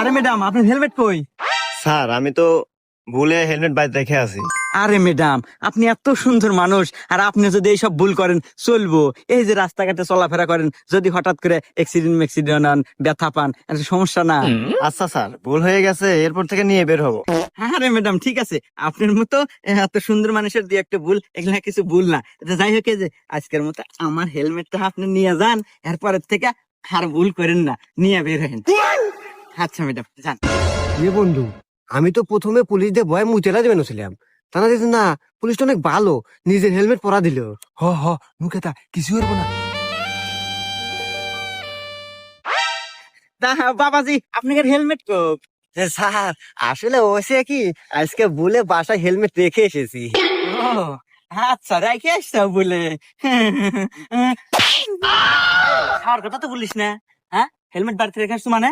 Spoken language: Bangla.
আরে ম্যাডাম আপনার হেলমেট কই? স্যার আমি তো ভুলে হেলমেট বাইরে রেখে আছি। আরে ম্যাডাম আপনি এত সুন্দর মানুষ, আর আপনি যদি এইসব ভুল করেন চলবো? এই যে রাস্তাঘাটে চলাফেরা করেন, যদি হঠাৎ করে অ্যাক্সিডেন্ট হন, ব্যথা পান, একটা সমস্যা না? আচ্ছা স্যার, ভুল হয়ে গেছে, এরপর থেকে নিয়ে বের হবো। আরে ম্যাডাম ঠিক আছে, আপনার মতো এত সুন্দর মানুষের দুই একটা ভুল, এগুলা কিছু ভুল না। এটা যাই হোক, এই যে আজকের মতো আমার হেলমেটটা আপনি নিয়ে যান, এরপরের থেকে আর ভুল করেন না, নিয়ে বের হেন। আচ্ছা ম্যাডাম যান। বন্ধু, আমি তো প্রথমে পুলিশ দিয়ে ভয় মুচেলা দেবেন ছিলাম, তারা দিত না, পুলিশটা অনেক ভালো, নিজের হেলমেট পরা দিল। হ হ মুখে তা কিছু করবো না। বাবাজি আপনার হেলমেট কো? স্যার আসলে হয়েছে কি, আজকে বলে বাসায় হেলমেট রেখে এসেছি। ও আচ্ছা, রেখে আসছো বলে। আর কথা তো বলিস না, হ্যাঁ? হেলমেট বাড়িতে রেখে আসছো মানে?